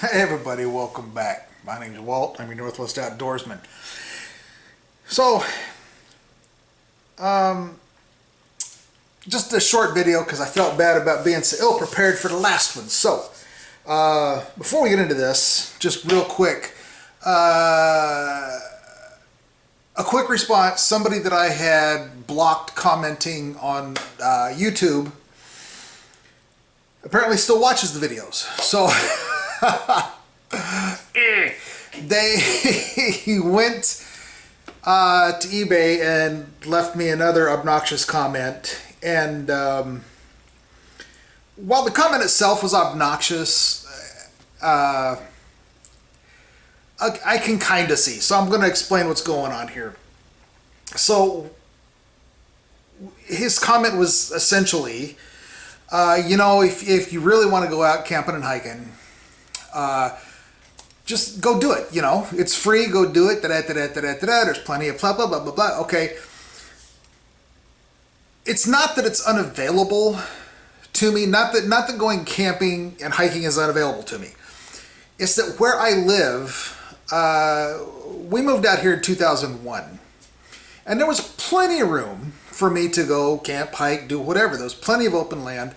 Hey everybody, welcome back. My name's Walt. I'm your Northwest Outdoorsman. So, just a short video because I felt bad about being so ill prepared for the last one. So, before we get into this, just real quick, a quick response. Somebody that I had blocked commenting on YouTube apparently still watches the videos. So, they went to eBay and left me another obnoxious comment. And while the comment itself was obnoxious, I can kind of see. So I'm going to explain what's going on here. So his comment was essentially, if you really want to go out camping and hiking, just go do it. It's free. Go do it. There's plenty of blah, blah, blah, blah, blah. Okay. It's not that it's unavailable to me. Not that going camping and hiking is unavailable to me. It's that where I live, we moved out here in 2001. And there was plenty of room for me to go camp, hike, do whatever. There was plenty of open land.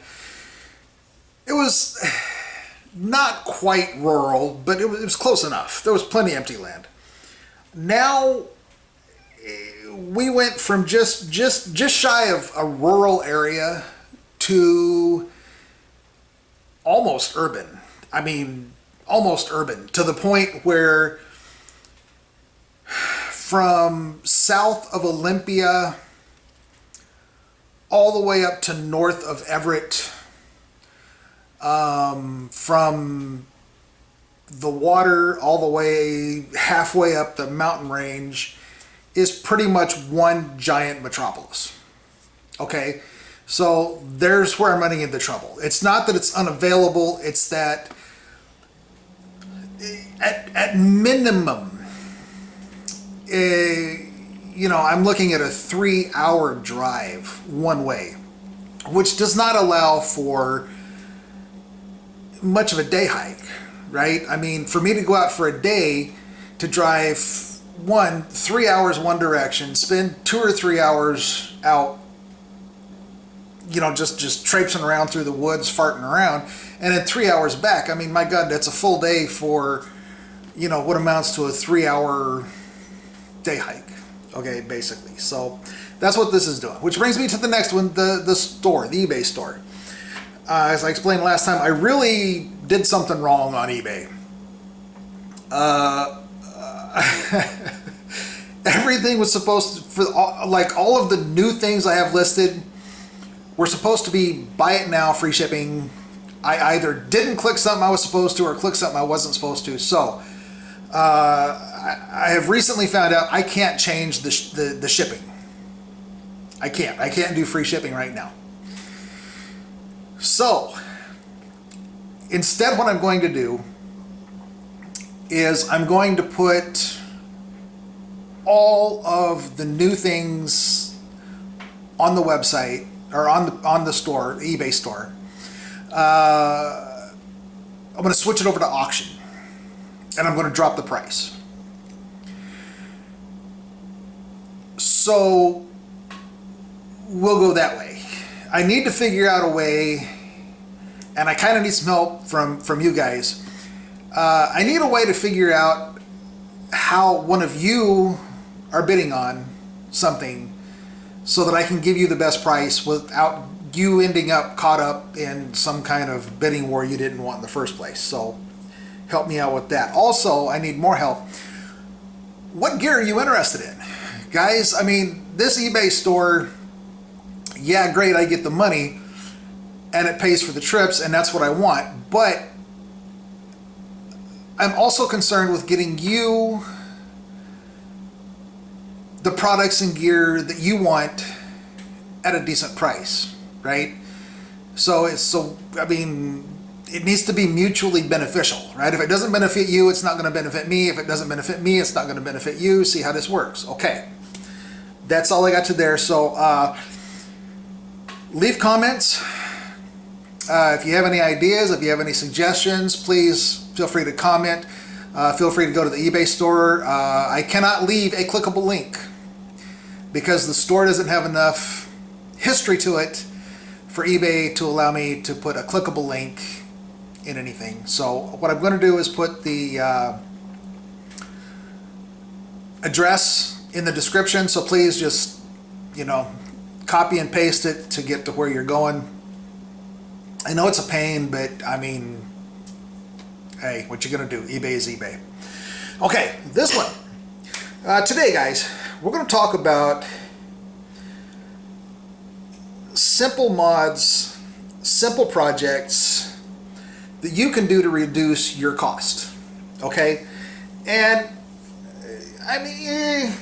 It was not quite rural, but it was close enough. There was plenty of empty land. Now we went from just shy of a rural area to almost urban. I mean, almost urban, to the point where from south of Olympia all the way up to north of Everett, from the water all the way halfway up the mountain range is pretty much one giant metropolis. Okay, so there's where I'm running into trouble. It's not that it's unavailable, it's that at minimum, I'm looking at a 3-hour drive one way, which does not allow for much of a day hike, right? I mean, for me to go out for a day to drive 3 hours one direction, spend 2 or 3 hours out, just traipsing around through the woods, farting around, and then 3 hours back. I mean, my God, that's a full day for, what amounts to a 3-hour day hike. Okay, basically. So that's what this is doing. Which brings me to the next one, the store, the eBay store. As I explained last time, I really did something wrong on eBay. Everything was supposed to, all of the new things I have listed were supposed to be buy it now, free shipping. I either didn't click something I was supposed to or click something I wasn't supposed to. So I have recently found out I can't change the shipping. I can't do free shipping right now. So instead, what I'm going to do is I'm going to put all of the new things on the website or on the store, the eBay store. I'm going to switch it over to auction, and I'm going to drop the price. So we'll go that way. I need to figure out a way, and I kind of need some help from you guys. I need a way to figure out how one of you are bidding on something so that I can give you the best price without you ending up caught up in some kind of bidding war you didn't want in the first place. So help me out with that. Also, I need more help. What gear are you interested in? Guys, I mean, this eBay store, yeah, great, I get the money and it pays for the trips and that's what I want, but I'm also concerned with getting you the products and gear that you want at a decent price, right? It needs to be mutually beneficial, right? If it doesn't benefit you, it's not going to benefit me. If it doesn't benefit me, it's not going to benefit you. See how this works. Okay. That's all I got to there. So leave comments. If you have any ideas, if you have any suggestions, please feel free to comment. Feel free to go to the eBay store. I cannot leave a clickable link because the store doesn't have enough history to it for eBay to allow me to put a clickable link in anything. So what I'm going to do is put the address in the description. So please just, you know, copy and paste it to get to where you're going. I know it's a pain, but I mean, hey, what you gonna do? eBay is eBay. Okay, this one. Today, guys, we're gonna talk about simple mods, simple projects that you can do to reduce your cost. Okay, and I mean,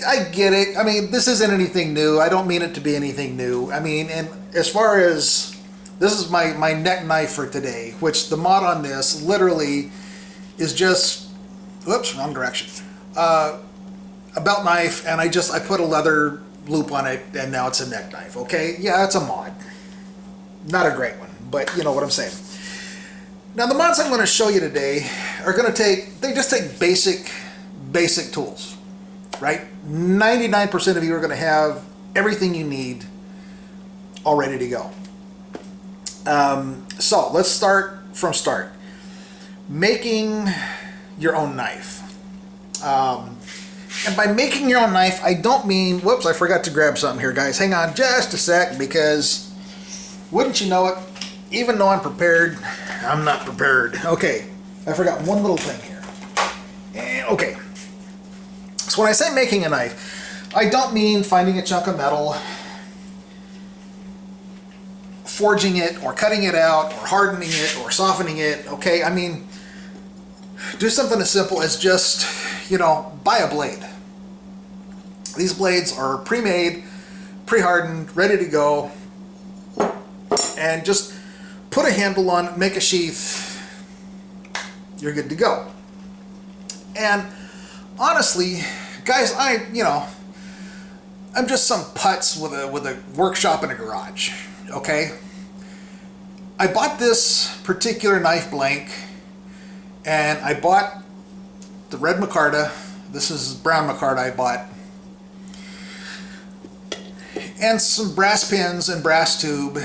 I get it. I mean, this isn't anything new. I don't mean it to be anything new. I mean, and as far as this is my neck knife for today, which the mod on this literally is just, whoops, wrong direction. A belt knife, and I put a leather loop on it, and now it's a neck knife. Okay, yeah, it's a mod. Not a great one, but you know what I'm saying. Now, the mods I'm going to show you today are going to they just take basic tools, right? 99% of you are going to have everything you need all ready to go. So let's start from start. Making your own knife. And by making your own knife, I don't mean, whoops, I forgot to grab something here, guys. Hang on just a sec, because wouldn't you know it, even though I'm prepared, I'm not prepared. Okay, I forgot one little thing here. Okay. So when I say making a knife, I don't mean finding a chunk of metal, forging it, or cutting it out, or hardening it, or softening it. Okay, I mean, do something as simple as just, you know, buy a blade. These blades are pre-made, pre-hardened, ready to go, and just put a handle on it, make a sheath, you're good to go. And honestly, guys, I'm just some putz with a workshop in a garage, okay? I bought this particular knife blank, and I bought the red micarta. This is brown micarta I bought. And some brass pins and brass tube,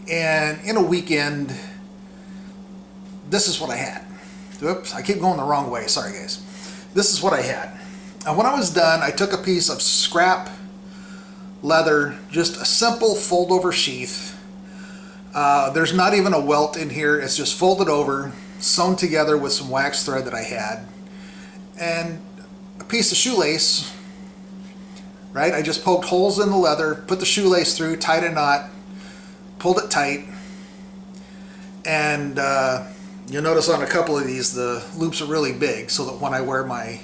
and in a weekend, this is what I had. Oops, I keep going the wrong way, sorry guys. This is what I had. And when I was done, I took a piece of scrap leather, just a simple fold over sheath. There's not even a welt in here, it's just folded over, sewn together with some wax thread that I had, and a piece of shoelace, right? I just poked holes in the leather, put the shoelace through, tied a knot, pulled it tight, and you'll notice on a couple of these the loops are really big, so that when I wear my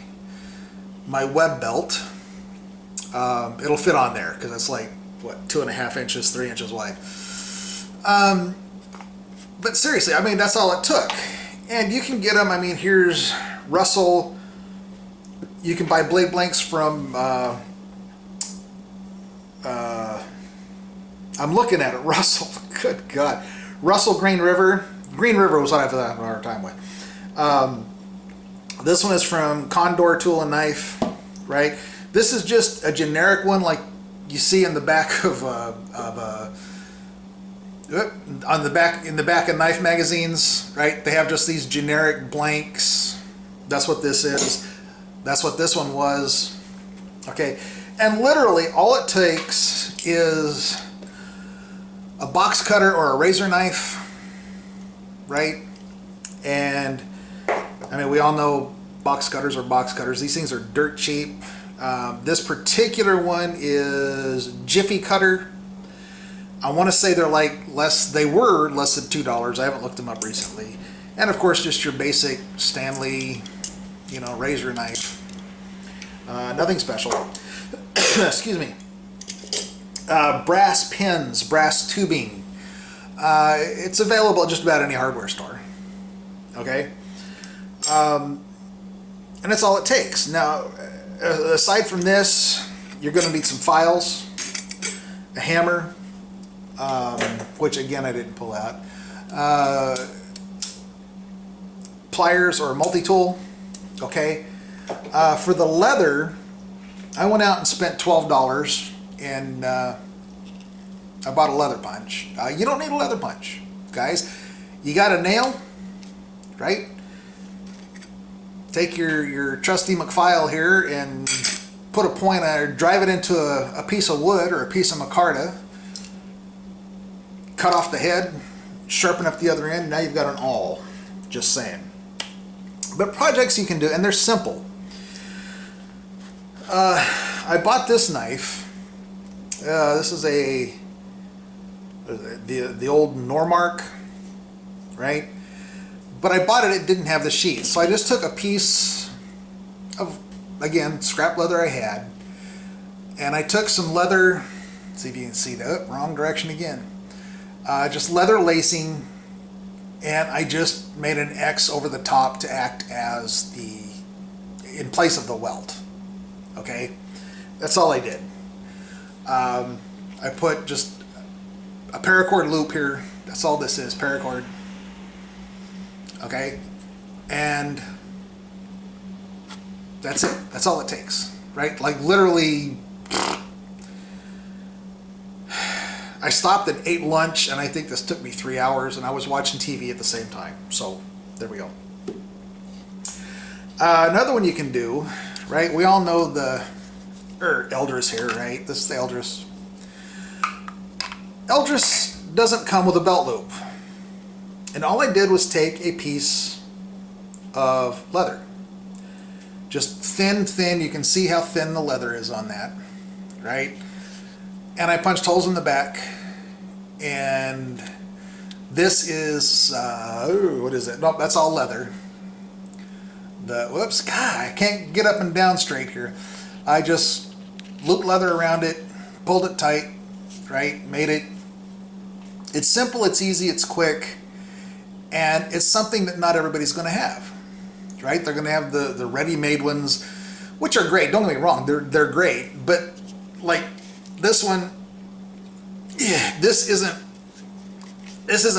web belt, it'll fit on there, because it's like, what, 2.5 inches, 3 inches wide. But seriously, I mean, that's all it took. And you can get them, I mean, here's Russell. You can buy blade blanks from, I'm looking at it, Russell, good God. Russell Green River. Green River was what I had a hard time with. This one is from Condor Tool and Knife, right? This is just a generic one like you see in the back of in the back of knife magazines, right? They have just these generic blanks. That's what this is. That's what this one was. Okay, and literally all it takes is a box cutter or a razor knife, right? And I mean, we all know box cutters are box cutters. These things are dirt cheap. This particular one is Jiffy Cutter. I want to say they're like they were less than $2. I haven't looked them up recently. And of course, just your basic Stanley, you know, razor knife. Nothing special. Excuse me. Brass pins, brass tubing. It's available at just about any hardware store. Okay? And that's all it takes. Now, aside from this, you're going to need some files, a hammer, which again I didn't pull out, pliers or multi-tool. Okay, for the leather, I went out and spent $12 and I bought a leather punch. You don't need a leather punch, guys. You got a nail, right? Take your trusty McFile here and put a point or drive it into a piece of wood or a piece of micarta. Cut off the head, sharpen up the other end. Now you've got an awl. Just saying. But projects you can do, and they're simple. I bought this knife. This is the old Normark, right? But I bought it didn't have the sheath, so I just took a piece of, again, scrap leather I had, and I took some leather. See if you can see that. Wrong direction again. Just leather lacing, and I just made an X over the top to act as in place of the welt. Okay, that's all I did. I put just a paracord loop here. That's all this is, paracord. Okay, and that's it. That's all it takes, right? Like literally, I stopped and ate lunch, and I think this took me 3 hours, and I was watching TV at the same time. So there we go. Another one you can do, right? We all know the Eldris here, right? This is the Eldris. Eldris doesn't come with a belt loop. And all I did was take a piece of leather. Just thin. You can see how thin the leather is on that, right? And I punched holes in the back. And this is, what is it? Nope, that's all leather. Whoops, God, I can't get up and down straight here. I just looped leather around it, pulled it tight, right? Made it. It's simple, it's easy, it's quick. And it's something that not everybody's going to have, right? They're going to have the ready-made ones, which are great. Don't get me wrong, they're great. But like this one, yeah, this isn't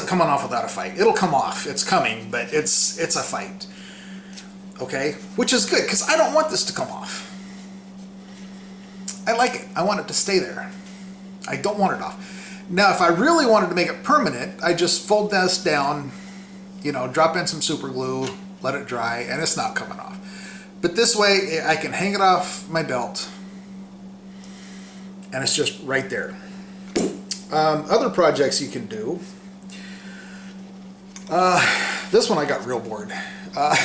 coming off without a fight. It'll come off. It's coming, but it's a fight. Okay, which is good because I don't want this to come off. I like it. I want it to stay there. I don't want it off. Now, if I really wanted to make it permanent, I just fold this down. Drop in some super glue, let it dry, and it's not coming off. But this way, I can hang it off my belt, and it's just right there. Other projects you can do. This one I got real bored. I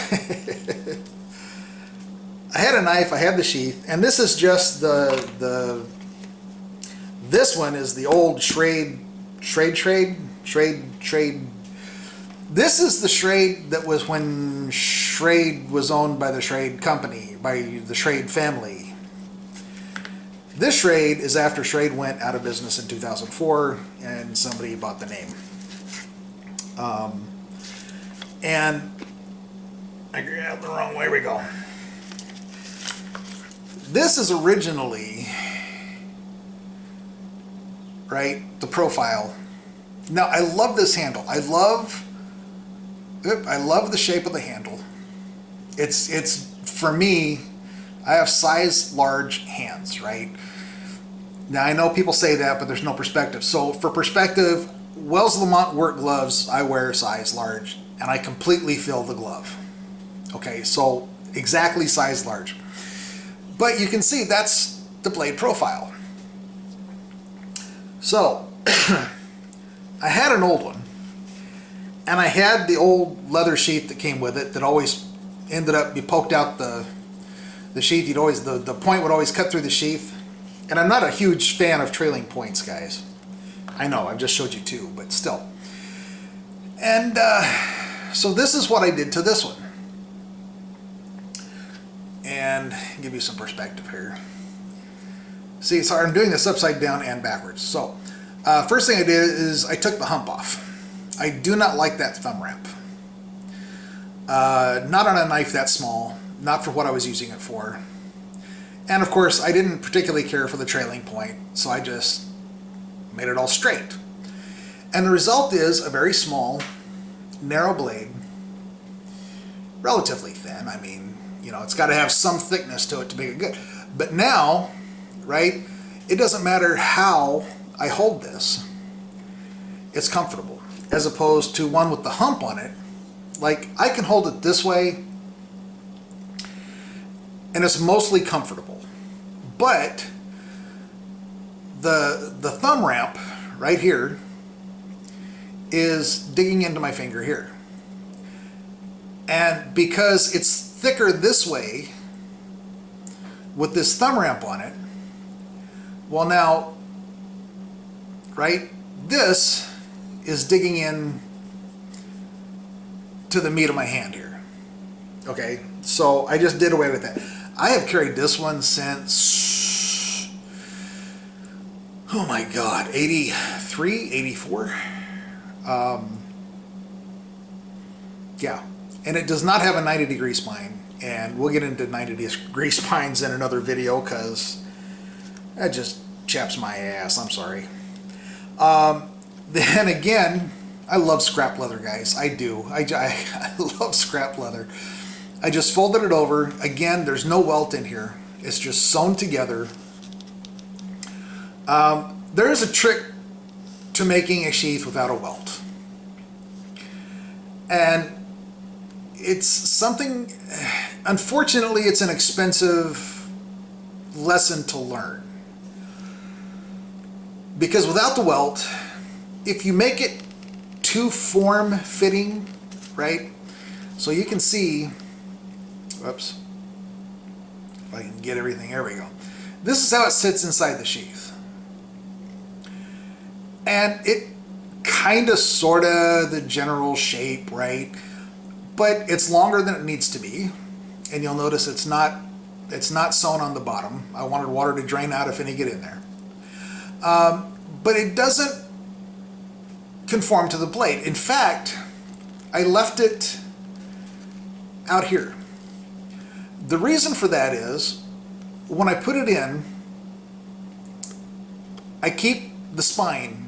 had a knife, I had the sheath, and this is just this one is the old Schrade. This is the Schrade that was when Schrade was owned by the Schrade company, by the Schrade family. This Schrade is after Schrade went out of business in 2004 and somebody bought the name. And I grabbed the wrong way. We go. This is originally, right, the profile. Now I love this handle. I love the shape of the handle. It's for me, I have size large hands, right? Now I know people say that, but there's no perspective. So for perspective, Wells Lamont work gloves, I wear size large, and I completely fill the glove. Okay, so exactly size large. But you can see that's the blade profile. So I had an old one, and I had the old leather sheath that came with it that always ended up, you poked out the sheath, the point would always cut through the sheath. And I'm not a huge fan of trailing points, guys. I know, I've just showed you two, but still. And so this is what I did to this one. And give you some perspective here. See, so I'm doing this upside down and backwards. So first thing I did is I took the hump off. I do not like that thumb wrap. Not on a knife that small, not for what I was using it for. And of course, I didn't particularly care for the trailing point, so I just made it all straight. And the result is a very small narrow blade, relatively thin. I mean, you know, it's got to have some thickness to it to make it good. But now, right, it doesn't matter how I hold this, it's comfortable, as opposed to one with the hump on it. Like, I can hold it this way and it's mostly comfortable, but the thumb ramp right here is digging into my finger here, and because it's thicker this way with this thumb ramp on it, well, now, right, this is digging in to the meat of my hand here. Okay, so I just did away with that. I have carried this one since, oh my God, 83, 84. Yeah, and it does not have a 90-degree spine, and we'll get into 90-degree spines in another video because that just chaps my ass. I'm sorry. Then again, I love scrap leather, guys. I do. I love scrap leather. I just folded it over. Again, there's no welt in here. It's just sewn together. There is a trick to making a sheath without a welt. And it's something, unfortunately, it's an expensive lesson to learn. Because without the welt, if you make it too form-fitting, right? So you can see, whoops, if I can get everything, there we go. This is how it sits inside the sheath. And it kind of, sort of, the general shape, right? But it's longer than it needs to be. And you'll notice it's not sewn on the bottom. I wanted water to drain out if any get in there. But it doesn't conform to the blade. In fact, I left it out here. The reason for that is, when I put it in, I keep the spine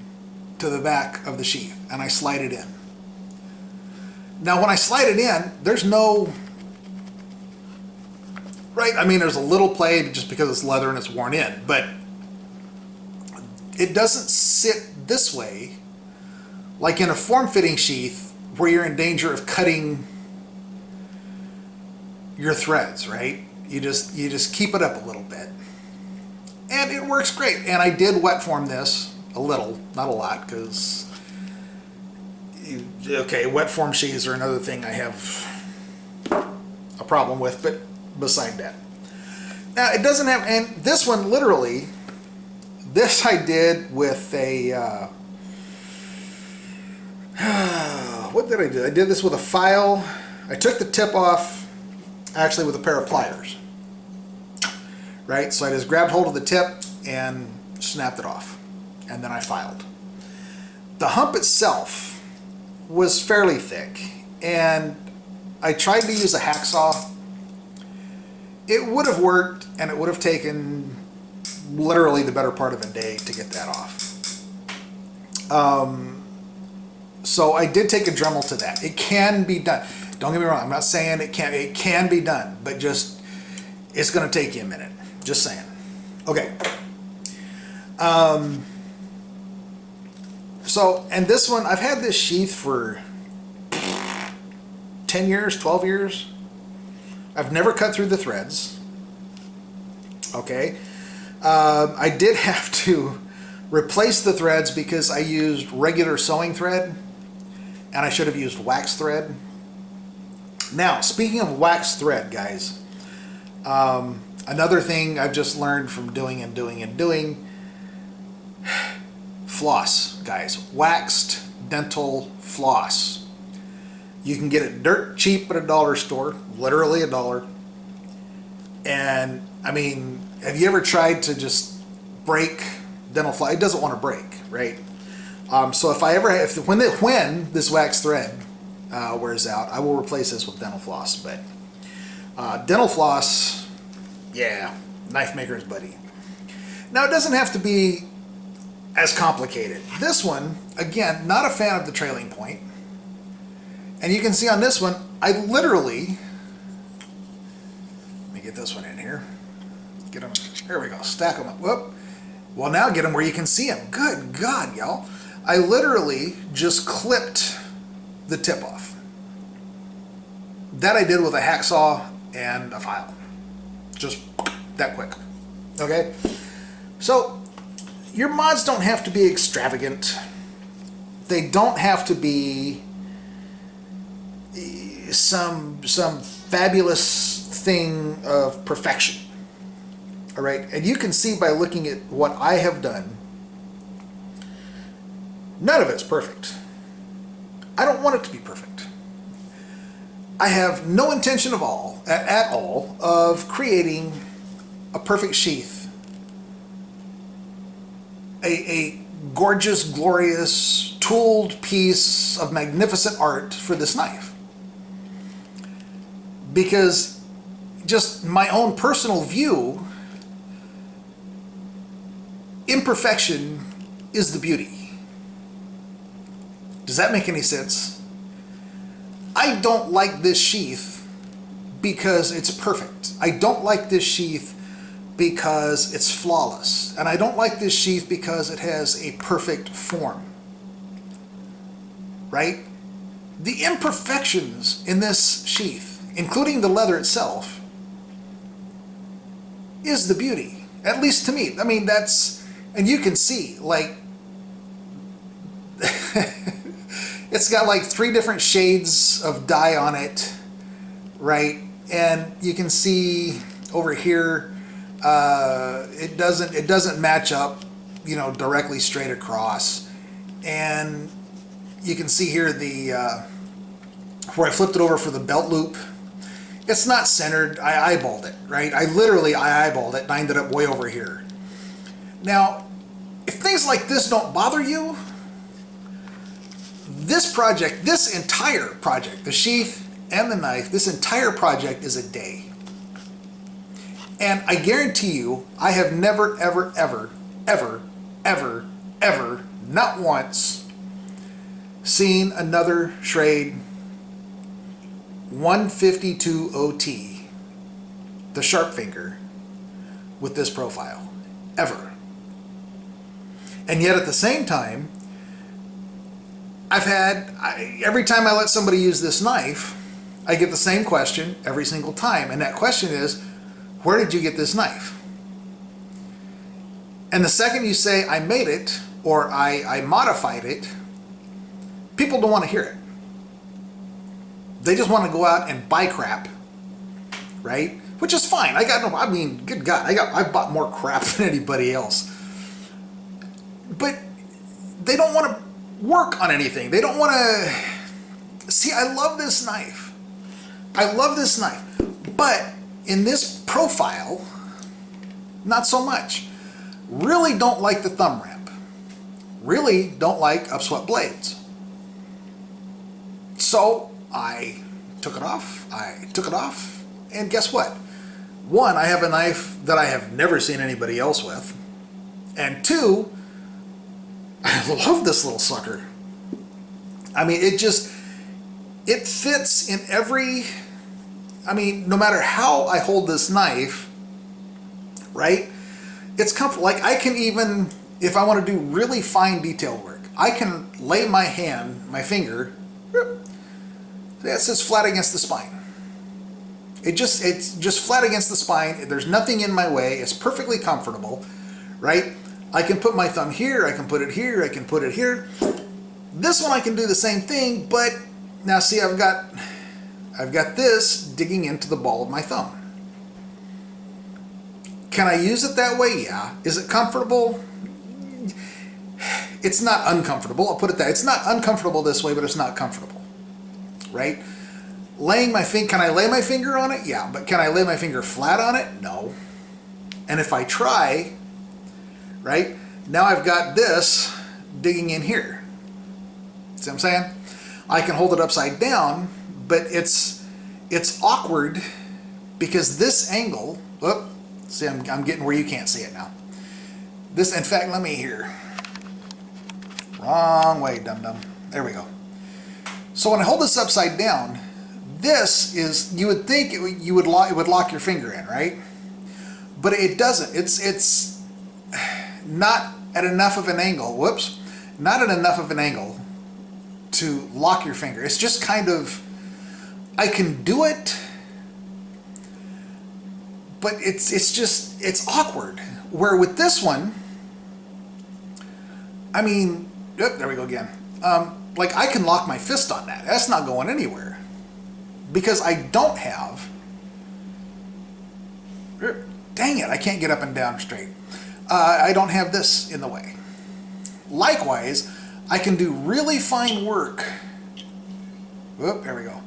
to the back of the sheath and I slide it in. Now when I slide it in, there's no, right, I mean there's a little play just because it's leather and it's worn in, but it doesn't sit this way like in a form-fitting sheath where you're in danger of cutting your threads, right? You just keep it up a little bit. And it works great. And I did wet form this a little, not a lot, because, okay, wet form sheaths are another thing I have a problem with, but beside that. Now it doesn't have, and this one literally, this I did with a, what did I do? I did this with a file. I took the tip off, actually with a pair of pliers. Right? So I just grabbed hold of the tip and snapped it off. And then I filed. The hump itself was fairly thick. And I tried to use a hacksaw. It would have worked, and it would have taken literally the better part of a day to get that off. So I did take a Dremel to that. It can be done. Don't get me wrong, I'm not saying it can't. It can be done, but just, it's going to take you a minute. Just saying. Okay. So, and this one, I've had this sheath for 10 years, 12 years. I've never cut through the threads. Okay. I did have to replace the threads because I used regular sewing thread and I should have used wax thread. Now, speaking of wax thread, guys, another thing I've just learned from doing, floss, guys. Waxed dental floss. You can get it dirt cheap at a dollar store, literally $1. And I mean, have you ever tried to just break dental floss? It doesn't want to break, right? So if I ever have, when this wax thread wears out, I will replace this with dental floss. But dental floss, yeah, knife maker's buddy. Now it doesn't have to be as complicated. This one, again, not a fan of the trailing point. And you can see on this one, I literally, let me get this one in here. Get them, there we go, stack them up. Whoop. Well, now get them where you can see them. Good God, y'all. I literally just clipped the tip off. That I did with a hacksaw and a file. Just that quick. Okay? So, your mods don't have to be extravagant. They don't have to be some fabulous thing of perfection. All right? And you can see by looking at what I have done, none of it's perfect. I don't want it to be perfect. I have no intention at all of creating a perfect sheath, a gorgeous, glorious, tooled piece of magnificent art for this knife. Because just my own personal view, imperfection is the beauty. Does that make any sense? I don't like this sheath because it's perfect. I don't like this sheath because it's flawless. And I don't like this sheath because it has a perfect form. Right? The imperfections in this sheath, including the leather itself, is the beauty. At least to me. I mean, that's, and you can see, like, it's got like 3 different shades of dye on it, right? And you can see over here, it doesn't match up, you know, directly straight across. And you can see here the where I flipped it over for the belt loop. It's not centered. I eyeballed it, right? I eyeballed it and I ended up way over here. Now, if things like this don't bother you, this project, this entire project, the sheath and the knife, this entire project is a day. And I guarantee you, I have never, ever, ever, ever, ever, ever, not once, seen another Schrade 152 OT, the sharp finger, with this profile. Ever. And yet at the same time, every time I let somebody use this knife, I get the same question every single time. And that question is, where did you get this knife? And the second you say, I made it, or I modified it, people don't want to hear it. They just want to go out and buy crap, right? Which is fine. Good God, I bought more crap than anybody else. But they don't want to work on anything. They don't want to see. I love this knife. I love this knife, but in this profile, not so much. Really don't like the thumb ramp. Really don't like upswept blades. So I took it off. And guess what? One, I have a knife that I have never seen anybody else with, and 2, I love this little sucker. I mean, it fits in every, no matter how I hold this knife, right? It's comfortable. Like, I can even, if I want to do really fine detail work, I can lay my finger, that sits flat against the spine. It's just flat against the spine. There's nothing in my way. It's perfectly comfortable, right? I can put my thumb here, I can put it here, I can put it here. This one I can do the same thing, but now see, I've got this digging into the ball of my thumb. Can I use it that way? Yeah. Is it comfortable? It's not uncomfortable. I'll put it that. It's not uncomfortable this way, but it's not comfortable, right? Can I lay my finger on it? Yeah, but can I lay my finger flat on it? No. And if I try, right, now I've got this digging in here. See what I'm saying? I can hold it upside down, but it's awkward because this angle, see, I'm getting where you can't see it now. This, in fact, let me here. Wrong way, dum-dum. There we go. So when I hold this upside down, this is, you would think it would lock your finger in, right? But it doesn't. It's not at enough of an angle. Whoops, not at enough of an angle to lock your finger. It's just kind of, I can do it, but it's awkward. Where with this one, I mean, yep, there we go again. Like I can lock my fist on that. That's not going anywhere because I don't have. Dang it! I can't get up and down straight. I don't have this in the way. Likewise, I can do really fine work. Whoop, there we go.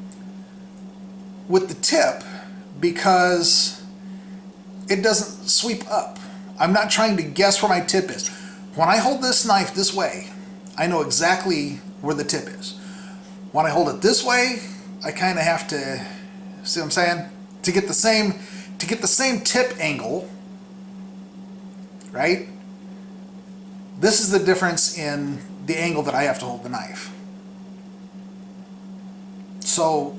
With the tip because it doesn't sweep up. I'm not trying to guess where my tip is. When I hold this knife this way, I know exactly where the tip is. When I hold it this way, I kind of have to, see what I'm saying? To get the same tip angle, right? This is the difference in the angle that I have to hold the knife. So,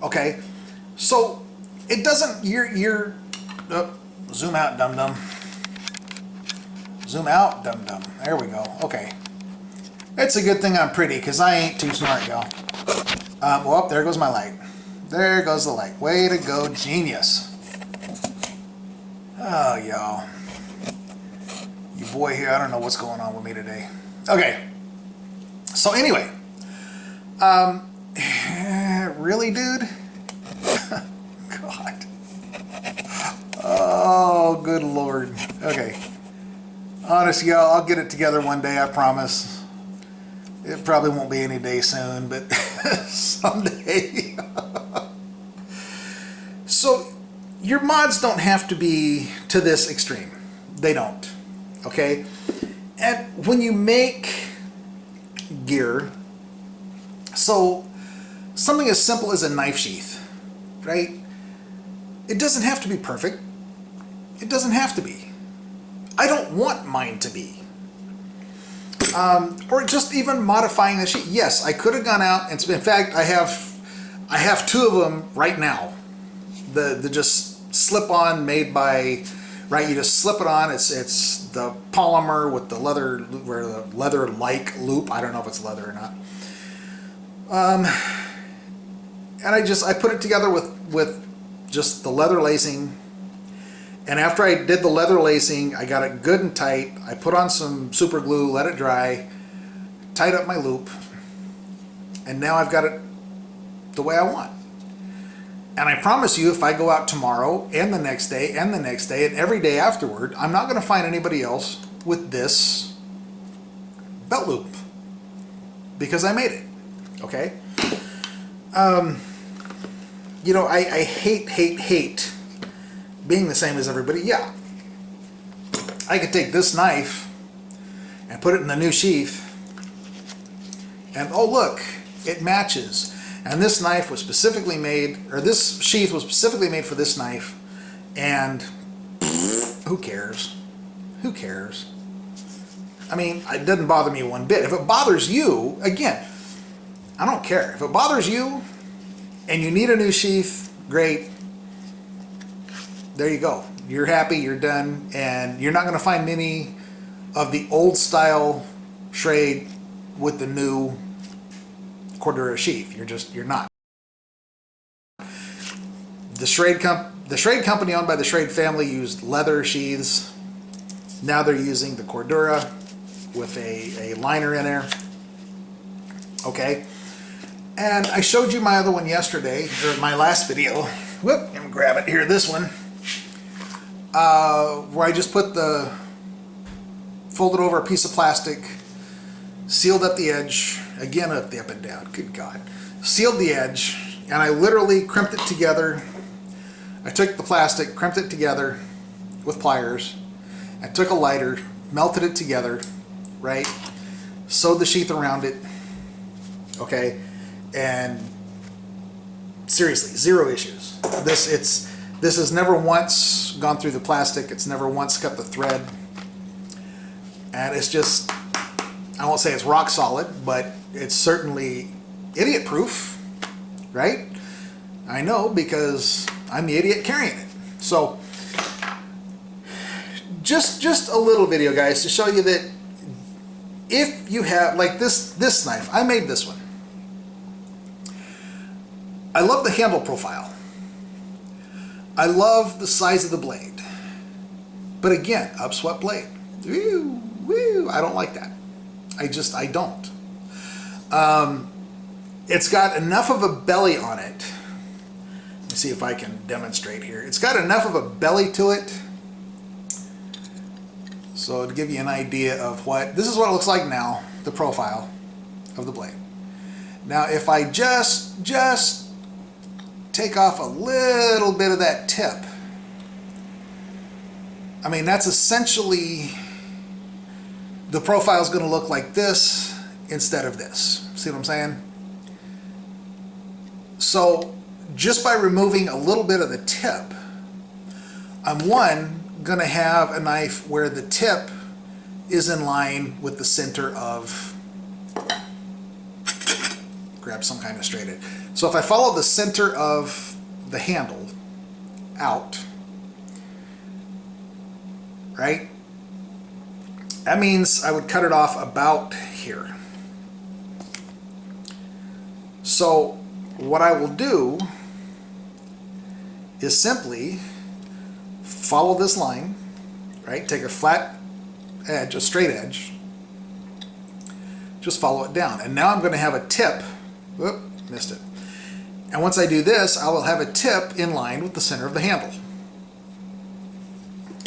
okay. So it doesn't, zoom out, dum-dum. Zoom out, dum-dum. There we go. Okay. It's a good thing I'm pretty, because I ain't too smart, y'all. Well, there goes my light. There goes the light. Way to go, genius. Oh, y'all. You boy here, I don't know what's going on with me today. Okay. So anyway. Really, dude? God. Oh, good Lord. Okay. Honest, y'all, I'll get it together one day, I promise. It probably won't be any day soon, but someday. So, your mods don't have to be to this extreme. They don't. Okay? And when you make gear, so something as simple as a knife sheath, right? It doesn't have to be perfect. It doesn't have to be. I don't want mine to be. Or just even modifying the sheet. Yes, I could have gone out and, in fact, I have two of them right now. The just slip-on made by, right? You just slip it on. It's the polymer with the leather, where the leather-like loop. I don't know if it's leather or not. And I put it together with just the leather lacing. And after I did the leather lacing, I got it good and tight. I put on some super glue, let it dry, tied up my loop, and now I've got it the way I want. And I promise you, if I go out tomorrow and the next day and the next day and every day afterward, I'm not going to find anybody else with this belt loop because I made it. Okay? You know, I hate being the same as everybody. Yeah, I could take this knife and put it in the new sheath and oh look, it matches. And this knife was specifically made, or this sheath was specifically made for this knife, and who cares? Who cares? I mean, it doesn't bother me one bit. If it bothers you, again, I don't care. If it bothers you and you need a new sheath, great. There you go. You're happy, you're done, and you're not going to find many of the old style Schrade with the new Cordura sheath. You're not. The Schrade company owned by the Schrade family used leather sheaths. Now they're using the Cordura with a liner in there. Okay. And I showed you my other one yesterday, or my last video. Whoop, let me grab it here, this one. Where I just put folded over a piece of plastic, sealed up the edge, again up and down, good God. Sealed the edge, and I literally crimped it together. I took the plastic, crimped it together with pliers. I took a lighter, melted it together, right? Sewed the sheath around it, okay? And seriously, zero issues. This has never once gone through the plastic. It's never once cut the thread. And it's just, I won't say it's rock solid, but it's certainly idiot proof, right? I know, because I'm the idiot carrying it. So just a little video, guys, to show you that if you have, like this knife, I made this one. I love the handle profile. I love the size of the blade. But again, upswept blade. Woo, woo, I don't like that. I don't. It's got enough of a belly on it. Let me see if I can demonstrate here. It's got enough of a belly to it. So to give you an idea of this is what it looks like now, the profile of the blade. Now if I just take off a little bit of that tip, I mean, that's essentially, the profile is going to look like this instead of this. See what I'm saying? So just by removing a little bit of the tip, I'm going to have a knife where the tip is in line with the center of, grab some kind of straight edge. So if I follow the center of the handle out, right, that means I would cut it off about here. So what I will do is simply follow this line, right? Take a flat edge, a straight edge, just follow it down. And now I'm going to have a tip. Whoop, missed it. And once I do this, I will have a tip in line with the center of the handle.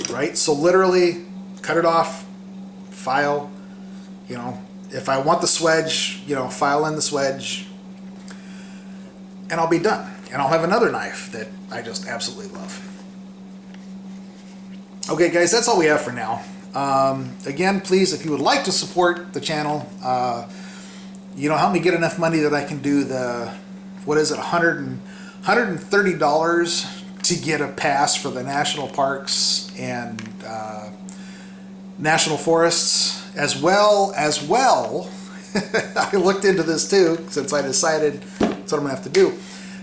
Right? So literally cut it off, file, you know, if I want the swedge, you know, file in the swedge, and I'll be done. And I'll have another knife that I just absolutely love. Okay, guys, that's all we have for now. Again, please, if you would like to support the channel, help me get enough money that I can do the, what is it, $130 to get a pass for the national parks and national forests, as well. I looked into this too, since I decided that's what I'm gonna have to do.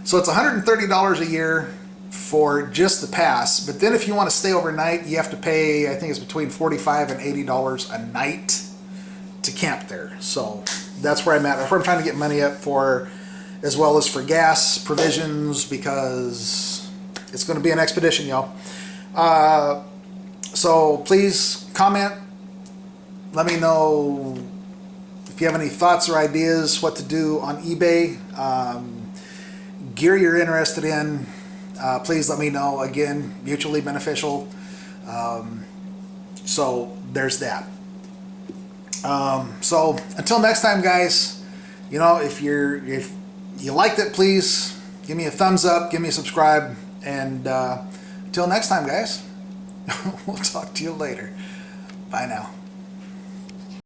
So it's $130 a year for just the pass, but then if you want to stay overnight, you have to pay, I think it's between $45 and $80 a night to camp there. So that's where I'm at. That's where I'm trying to get money up for, as well as for gas, provisions, because it's going to be an expedition, y'all. So please comment. Let me know if you have any thoughts or ideas what to do on eBay. Gear you're interested in. Please let me know. Again, mutually beneficial. So there's that. So until next time, guys, if you liked it, please give me a thumbs up, give me a subscribe, and until next time, guys, we'll talk to you later. Bye now.